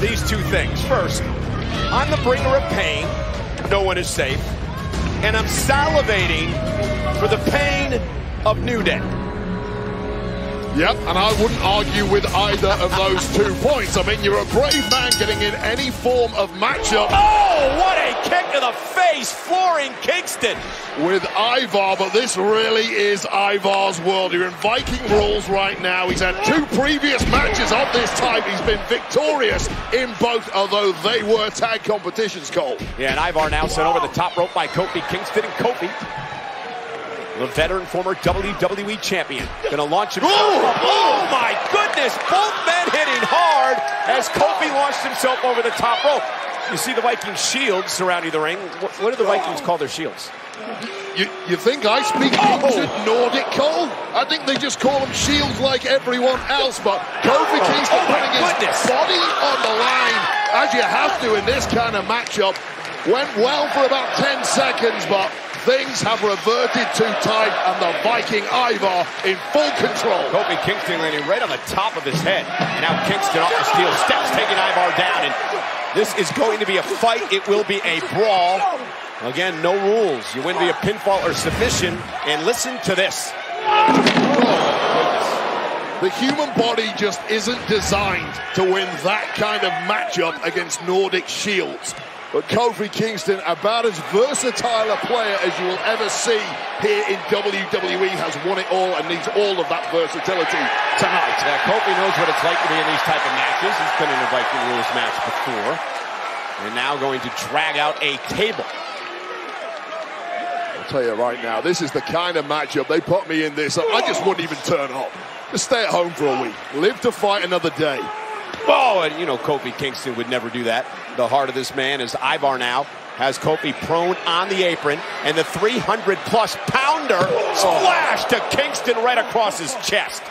these two things. First, I'm the bringer of pain. No one is safe. And I'm salivating for the pain of New Day. Yep, and I wouldn't argue with either of those 2 points. I mean, you're a brave man getting in any form of matchup. Oh, what a kick to the face, flooring Kingston. With Ivar, but this really is Ivar's world. You're in Viking rules right now. He's had 2 previous matches of this type. He's been victorious in both, although they were tag competitions, Cole. Yeah, and Ivar now sent over the top rope by Kofi Kingston, and Kofi, the veteran, former WWE champion, gonna launch himself. Oh my goodness! Both men hitting hard as Kofi launched himself over the top rope. You see the Viking shields surrounding the ring. What do the Vikings call their shields? You think I speak ancient Nordic, Cole? I think they just call them shields like everyone else, but Kofi Kingston putting his body on the line, as you have to in this kind of matchup. Went well for about 10 seconds, but things have reverted to type, and the Viking Ivar in full control. Kofi Kingston landing right on the top of his head. And now Kingston off the steel steps, taking Ivar down. And this is going to be a fight. It will be a brawl. Again, no rules. You win via pinfall or submission. And listen to this. The human body just isn't designed to win that kind of matchup against Nordic shields. But Kofi Kingston, about as versatile a player as you will ever see here in WWE, has won it all and needs all of that versatility tonight. Yeah, Kofi knows what it's like to be in these type of matches. He's been in a Viking rules match before. And now going to drag out a table. I'll tell you right now, this is the kind of matchup they put me in this. I just wouldn't even turn up. Just stay at home for a week. Live to fight another day. Oh, and you know Kofi Kingston would never do that. The heart of this man is Ivar now has Kofi prone on the apron, and the 300-plus pounder splash to Kingston right across his chest.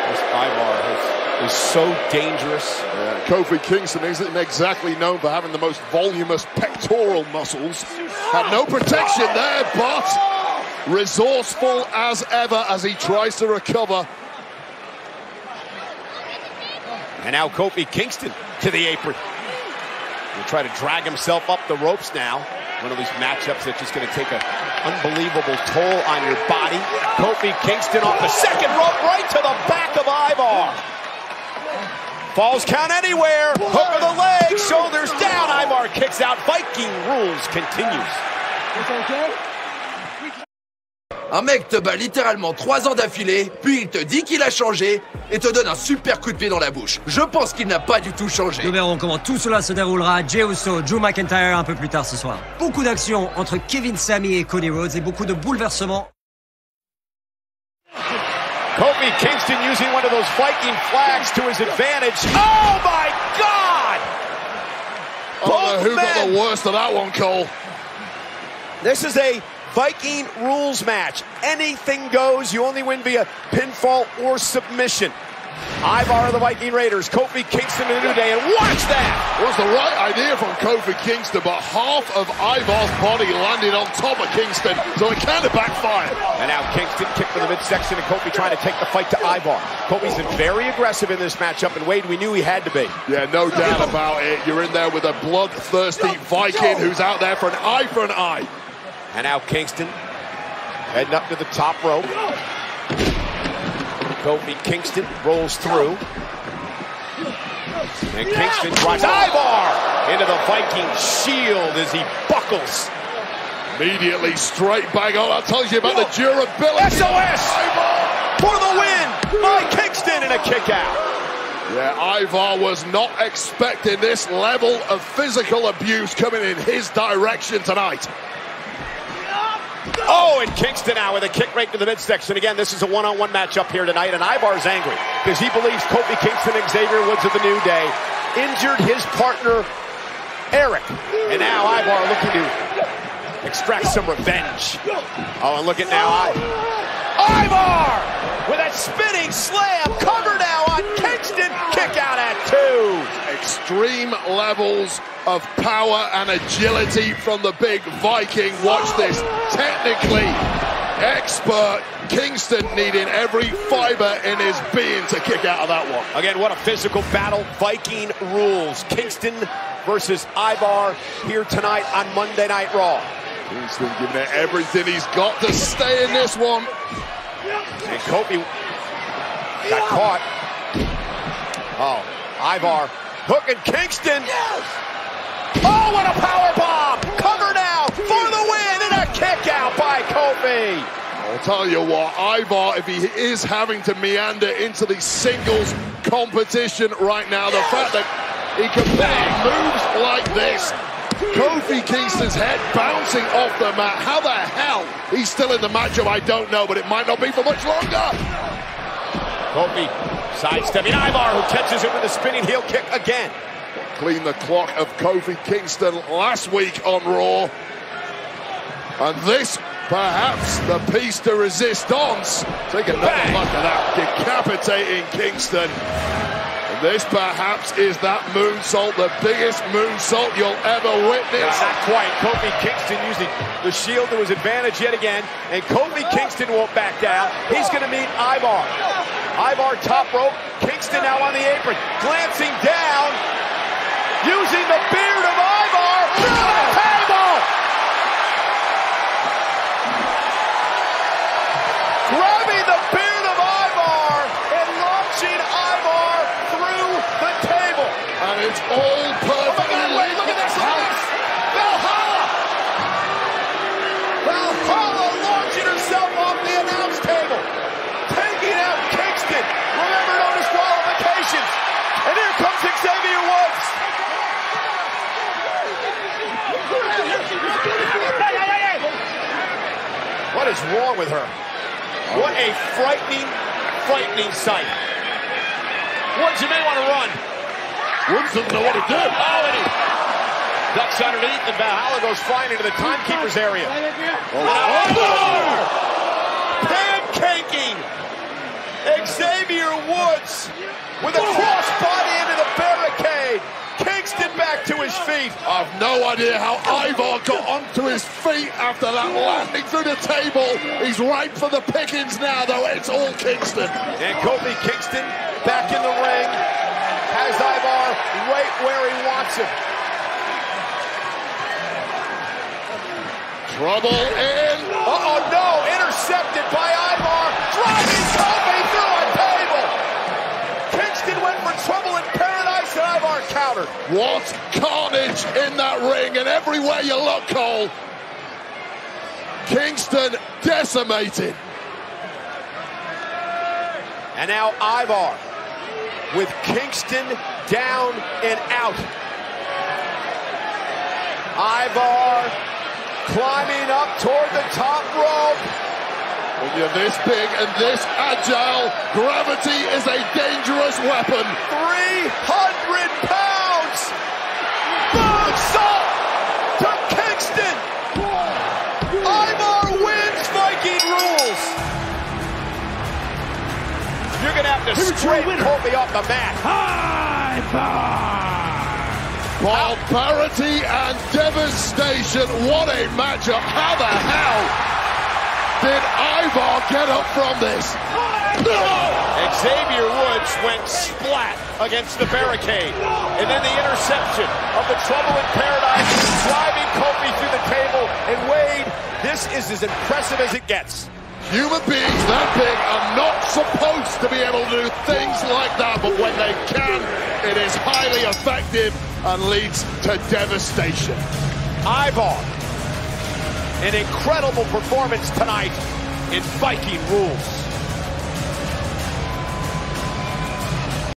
This Ivar is so dangerous. Yeah, Kofi Kingston isn't exactly known for having the most voluminous pectoral muscles. Had no protection there, but resourceful as ever as he tries to recover. And now Kofi Kingston to the apron. He'll try to drag himself up the ropes now. One of these matchups that's just going to take an unbelievable toll on your body. Kofi Kingston off the second rope, right to the back of Ivar. Falls count anywhere. Hook of the leg, shoulders down. Ivar kicks out. Viking rules continues. Un mec te bat littéralement 3 ans d'affilée, puis il te dit qu'il a changé et te donne un super coup de pied dans la bouche. Je pense qu'il n'a pas du tout changé. Nous verrons comment tout cela se déroulera. Jey Uso, Drew McIntyre un peu plus tard ce soir. Beaucoup d'action entre Kevin Sami et Cody Rhodes et beaucoup de bouleversements. Kofi Kingston using one of those Viking flags to his advantage. Oh my God! Oh, who got the worst of that one, Cole? This is a Viking rules match. Anything goes. You only win via pinfall or submission. Ivar of the Viking Raiders, Kofi Kingston in the New Day, and watch that! It was the right idea from Kofi Kingston, but half of Ivar's body landed on top of Kingston, so it kind of backfired. And now Kingston kicked to the midsection, and Kofi trying to take the fight to Ivar. Kofi's been very aggressive in this matchup, and Wade, we knew he had to be. Yeah, no doubt about it. You're in there with a bloodthirsty Viking who's out there for an eye for an eye. And now Kingston heading up to the top rope. Kofi Kingston rolls through. And Kingston drives Ivar into the Viking shield as he buckles. Immediately straight back on. That tells you about the durability. SOS for the win by Kingston and a kick out. Yeah, Ivar was not expecting this level of physical abuse coming in his direction tonight. Oh, and Kingston now with a kick right to the midsection. Again, this is a one-on-one matchup here tonight, and Ivar's angry because he believes Kofi Kingston and Xavier Woods of the New Day injured his partner, Eric. And now Ivar looking to extract some revenge. Oh, and look at now, Ivar with a spinning slam, cover now on Kingston, kick out at 2. Extreme levels of power and agility from the big Viking. Watch this technically expert Kingston needing every fiber in his being to kick out of that one. Again, what a physical battle. Viking rules. Kingston versus Ivar here tonight on Monday Night Raw. Kingston giving it everything he's got to stay in this one. And Kofi got caught. Oh, Ivar hooking Kingston. Oh, what a power bomb! Cover now for the win, and a kick out by Kofi. I'll tell you what, Ivar, if he is having to meander into the singles competition right now, the fact that he can make moves like this, Kofi Kingston's head bouncing off the mat. How the hell he's still in the matchup, I don't know, but it might not be for much longer. Kofi sidestepping Ivar, who catches him with a spinning heel kick again. Clean the clock of Kofi Kingston last week on Raw. And this, perhaps, the piece de resistance. Take another look at that, decapitating Kingston. And this, perhaps, is that moonsault, the biggest moonsault you'll ever witness. Not quite. Kofi Kingston using the shield to his advantage yet again. And Kofi Kingston won't back down. He's going to meet Ivar. Ivar top rope. Kingston now on the apron. Glancing down. Using the beard of Ivar. Through the table. Grabbing the beard of Ivar and launching Ivar through the table. And it's all perfect. Wait, look at this. Valhalla. Valhalla launching herself off the announce table. Taking out Kingston. Remember, no disqualifications. And here comes Xavier Woods. What is wrong with her? What a frightening sight. Woods, you may want to run. Woods doesn't know what to do. Oh, and he ducks underneath, and Valhalla goes flying into the timekeeper's area. Pancaking Xavier Woods with a crossbody into the barricade. Kingston back to his feet. I've no idea how Ivar got onto his feet after that landing through the table. He's ripe for the pickings now, though. It's all Kingston. And Kofi Kingston back in the ring. Has Ivar right where he wants him. Trouble in. Uh-oh, no. Intercepted by Ivar. Driving Kofi through a table. Kingston went for trouble in paradise, and Ivar countered. What carnage in that ring, and everywhere you look, Cole. Kingston decimated. And now Ivar with Kingston down and out. Ivar climbing up toward the top rope. When you're this big and this agile, gravity is a dangerous weapon. 300 pounds! Moonsault to Kingston! Ivar wins Viking rules! You're gonna have to scrape Kofi off the mat. Barbarity and devastation. What a matchup. How the hell did Ivar get up from this? Xavier Woods went splat against the barricade. And then the interception of the Trouble in Paradise, driving Kofi through the table. And Wade, this is as impressive as it gets. Human beings that big are not supposed to be able to do things like that, but when they can, it is highly effective and leads to devastation. Ivar, an incredible performance tonight in Viking rules.